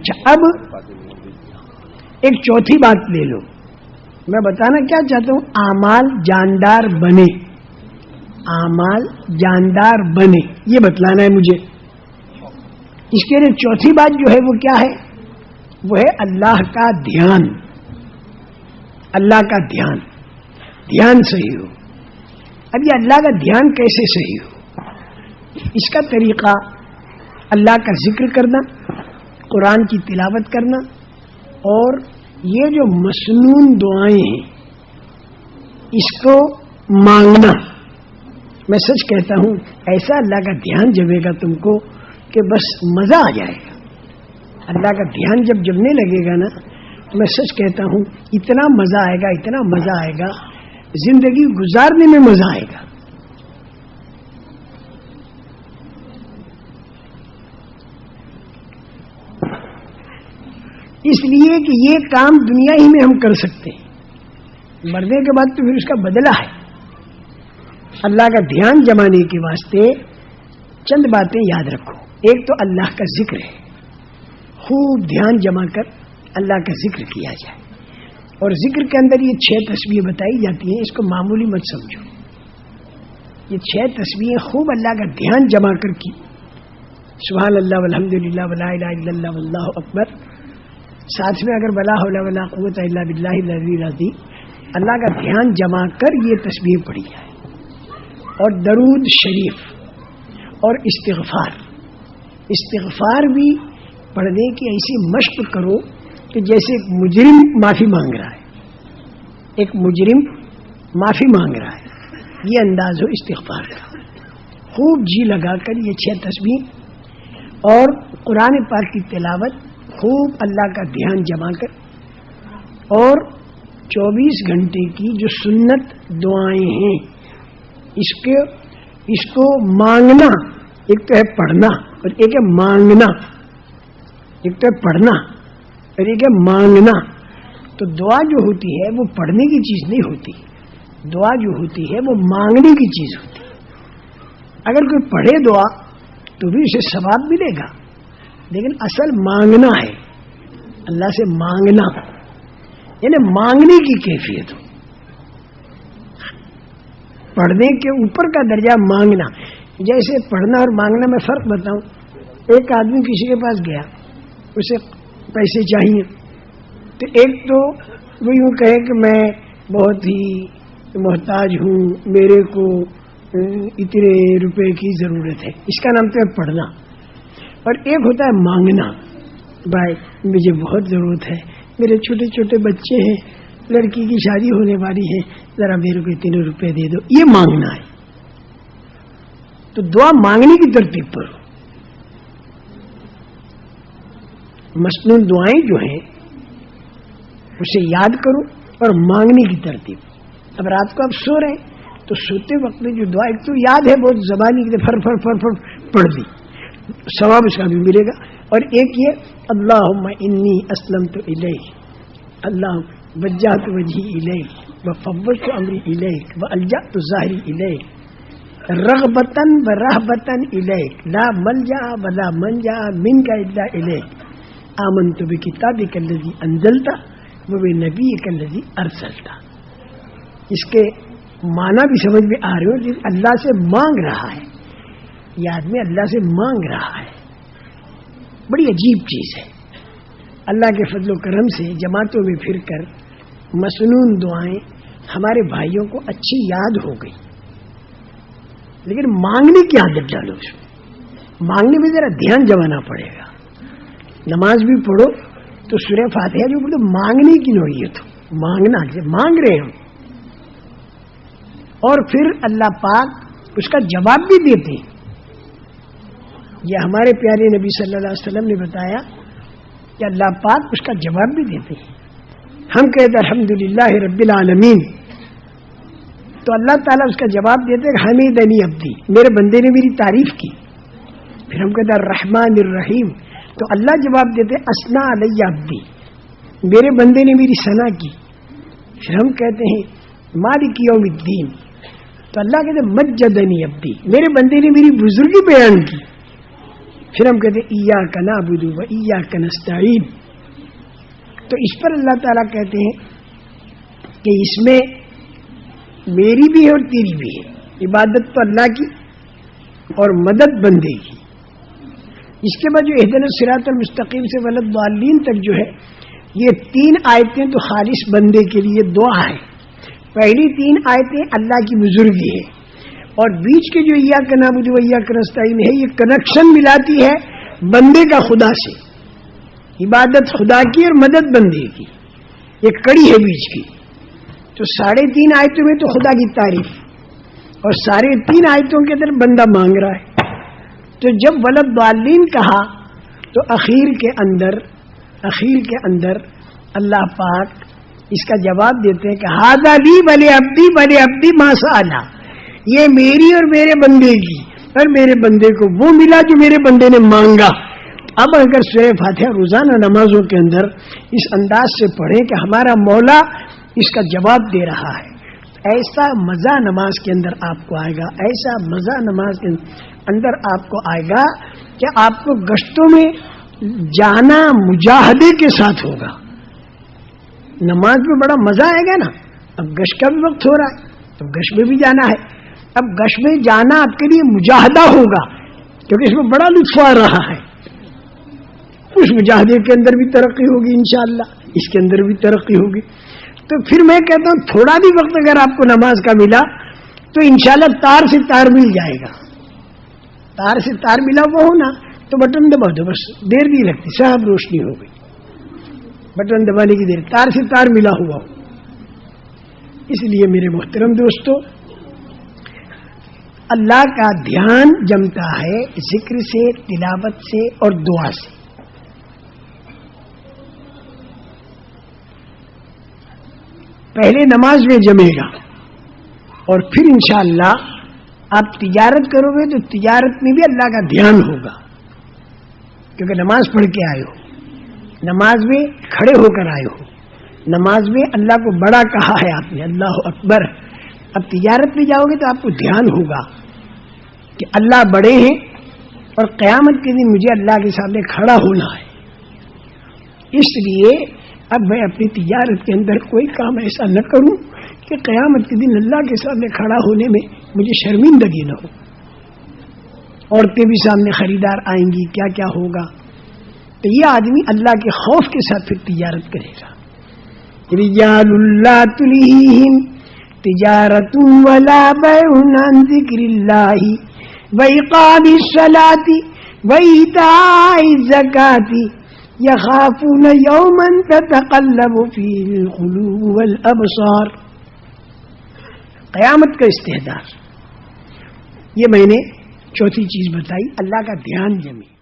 اچھا، اب ایک چوتھی بات لے لو. میں بتانا کیا چاہتا ہوں، اعمال جاندار بنے، اعمال جاندار بنے، یہ بتلانا ہے مجھے. اس کے لیے چوتھی بات جو ہے وہ کیا ہے؟ وہ ہے اللہ کا دھیان. اللہ کا دھیان، دھیان صحیح ہو. اب یہ اللہ کا دھیان کیسے صحیح ہو؟ اس کا طریقہ اللہ کا ذکر کرنا، قرآن کی تلاوت کرنا، اور یہ جو مسنون دعائیں ہیں اس کو مانگنا. میں سچ کہتا ہوں ایسا اللہ کا دھیان جمے گا تم کو کہ بس مزہ آ جائے گا. اللہ کا دھیان جب جمنے لگے گا نا، میں سچ کہتا ہوں اتنا مزہ آئے گا، اتنا مزہ آئے گا، زندگی گزارنے میں مزہ آئے گا. اس لیے کہ یہ کام دنیا ہی میں ہم کر سکتے ہیں، مرنے کے بعد تو پھر اس کا بدلہ ہے. اللہ کا دھیان جمانے کے واسطے چند باتیں یاد رکھو. ایک تو اللہ کا ذکر ہے، خوب دھیان جما کر اللہ کا ذکر کیا جائے. اور ذکر کے اندر یہ 6 تسبیحیں بتائی جاتی ہیں، اس کو معمولی مت سمجھو. یہ 6 تسبیحیں خوب اللہ کا دھیان جما کر کی، سبحان اللہ والحمد للہ ولا الہ الا اللہ واللہ اکبر، ساتھ میں اگر ولا حول ولا قوت الا باللہ العلی العظیم، اللہ کا دھیان جما کر یہ تسبیح پڑھی جائے. اور درود شریف اور استغفار بھی پڑھنے کی ایسی مشق کرو کہ جیسے ایک مجرم معافی مانگ رہا ہے، ایک مجرم معافی مانگ رہا ہے، یہ انداز ہو استغفار کا. خوب جی لگا کر یہ 6 تسبیح اور قرآن پاک کی تلاوت، خوب اللہ کا دھیان جما کر، اور 24 گھنٹے کی جو سنت دعائیں ہیں اس کو مانگنا. ایک تو ہے پڑھنا اور ایک ہے مانگنا. ایک تو ہے پڑھنا اور ایک ہے مانگنا. تو دعا جو ہوتی ہے وہ پڑھنے کی چیز نہیں ہوتی، دعا جو ہوتی ہے وہ مانگنے کی چیز ہوتی ہے. اگر کوئی پڑھے دعا تو بھی اسے ثواب ملے گا، لیکن اصل مانگنا ہے، اللہ سے مانگنا، یعنی مانگنے کی کیفیت ہو. پڑھنے کے اوپر کا درجہ مانگنا. جیسے پڑھنا اور مانگنا میں فرق بتاؤں. ایک آدمی کسی کے پاس گیا، اسے پیسے چاہیے، تو ایک تو وہ یوں کہے کہ میں بہت ہی محتاج ہوں، میرے کو اتنے روپے کی ضرورت ہے، اس کا نام تو ہے پڑھنا. اور ایک ہوتا ہے مانگنا، بھائی مجھے بہت ضرورت ہے، میرے چھوٹے چھوٹے بچے ہیں، لڑکی کی شادی ہونے والی ہے، ذرا میرے کو اتنے روپے دے دو. یہ مانگنا ہے. تو دعا مانگنے کی ترتیب پر مسنون دعائیں جو ہیں اسے یاد کرو اور مانگنے کی ترتیب. اب رات کو آپ سو رہے ہیں تو سوتے وقت میں جو دعا ایک تو یاد ہے بہت زبانی کی فر فر فر فر پڑھ دی، ثواب اس کا بھی ملے گا. اور ایک یہ اللہم انی اسلمت الیک، اللہ وجہت وجہی الیک وفوضت امری الیک والجأت ظہری الیک رغبتاً ورہبتاً الیک لا ملجأ ولا منجأ منک الا الیک آمنت بکتابک الذی انزلت وبنبیک الذی ارسلت. اس کے معنی بھی سمجھ میں آ رہے ہو، اللہ سے مانگ رہا ہے، یہ آدمی اللہ سے مانگ رہا ہے. بڑی عجیب چیز ہے. اللہ کے فضل و کرم سے جماعتوں میں پھر کر مسنون دعائیں ہمارے بھائیوں کو اچھی یاد ہو گئی، لیکن مانگنے کی عادت ڈالو. اس میں مانگنے میں ذرا دھیان جمانا پڑے گا. نماز بھی پڑھو تو سورہ فاتحہ جو بولے مانگنے کی نوعیت ہو، مانگنا مانگ رہے ہم، اور پھر اللہ پاک اس کا جواب بھی دیتے ہیں. یہ ہمارے پیارے نبی صلی اللہ علیہ وسلم نے بتایا کہ اللہ پاک اس کا جواب بھی دیتے ہیں. ہم کہتے الحمدللہ رب العالمین، تو اللہ تعالیٰ اس کا جواب دیتے ہیں حمیدنی عبدی، میرے بندے نے میری تعریف کی. پھر ہم کہتے ہیں الرحمن الرحیم، تو اللہ جواب دیتے اثنا علی عبدی، میرے بندے نے میری ثنا کی. پھر ہم کہتے ہیں مالک یوم الدین، تو اللہ کہتے ہیں مجدنی عبدی، میرے بندے نے میری بزرگی بیان کی. پھر ہم کہتے ہیں ایاک نعبد و ایاک نستعین. تو اس پر اللہ تعالیٰ کہتے ہیں کہ اس میں میری بھی ہے اور تیری بھی ہے. عبادت تو اللہ کی اور مدد بندے کی. اس کے بعد جو اہدنا الصراط المستقیم سے ولا الضالین تک جو ہے، یہ 3 آیتیں تو خالص بندے کے لیے دعا ہے. پہلی 3 آیتیں اللہ کی بزرگی ہے، اور بیچ کے جو ایاک نعبد و ایاک نستعین ہے، یہ کنیکشن ملاتی ہے بندے کا خدا سے. عبادت خدا کی اور مدد بندے کی، یہ کڑی ہے بیچ کی. تو 3.5 آیتوں میں تو خدا کی تعریف، اور 3.5 آیتوں کے اندر بندہ مانگ رہا ہے. تو جب ولا الضالین کہا تو اخیر کے اندر اللہ پاک اس کا جواب دیتے ہیں کہ ھذا لی ولی عبدی ما سأل. یہ میری اور میرے بندے کی، اور میرے بندے کو وہ ملا جو میرے بندے نے مانگا. اب اگر سورہ فاتحہ روزانہ نمازوں کے اندر اس انداز سے پڑھیں کہ ہمارا مولا اس کا جواب دے رہا ہے، ایسا مزہ نماز کے اندر آپ کو آئے گا، ایسا مزہ نماز کے اندر آپ کو آئے گا کہ آپ کو گشتوں میں جانا مجاہدے کے ساتھ ہوگا. نماز میں بڑا مزہ آئے گا نا. اب گشت کا بھی وقت ہو رہا ہے، تو گشت میں بھی جانا ہے. اب گشت میں جانا آپ کے لیے مجاہدہ ہوگا، کیونکہ اس میں بڑا لطف آ رہا ہے. اس مجاہدے کے اندر بھی ترقی ہوگی انشاءاللہ، اس کے اندر بھی ترقی ہوگی. تو پھر میں کہتا ہوں تھوڑا بھی وقت اگر آپ کو نماز کا ملا تو انشاءاللہ تار سے تار مل جائے گا. تار سے تار ملا وہ ہونا تو بٹن دبا دو، بس دیر نہیں لگتی، صاحب روشنی ہو گئی. بٹن دبانے کی دیر، تار سے تار ملا ہوا ہو. اس لیے میرے محترم دوستو، اللہ کا دھیان جمتا ہے ذکر سے، تلاوت سے اور دعا سے. پہلے نماز میں جمے گا، اور پھر انشاءاللہ آپ تجارت کرو گے تو تجارت میں بھی اللہ کا دھیان ہوگا، کیونکہ نماز پڑھ کے آئے ہو، نماز میں کھڑے ہو کر آئے ہو، نماز میں اللہ کو بڑا کہا ہے آپ نے، اللہ اکبر. اب تجارت میں جاؤ گے تو آپ کو دھیان ہوگا کہ اللہ بڑے ہیں، اور قیامت کے دن مجھے اللہ کے سامنے کھڑا ہونا ہے. اس لیے اب میں اپنی تجارت کے اندر کوئی کام ایسا نہ کروں کہ قیامت کے دن اللہ کے سامنے کھڑا ہونے میں مجھے شرمندگی نہ ہو. عورتیں بھی سامنے خریدار آئیں گی، کیا کیا ہوگا. تو یہ آدمی اللہ کے خوف کے ساتھ پھر تجارت کرے گا. رجال لا تلہیہم تجارت ولا بیع عن ذکر اللہ وإقام الصلاة وإیتاء الزکاة یخافون یوما تتقلب فیہ القلوب والابصار. قیامت کا استحضار. یہ میں نے چوتھی چیز بتائی، اللہ کا دھیان جمے.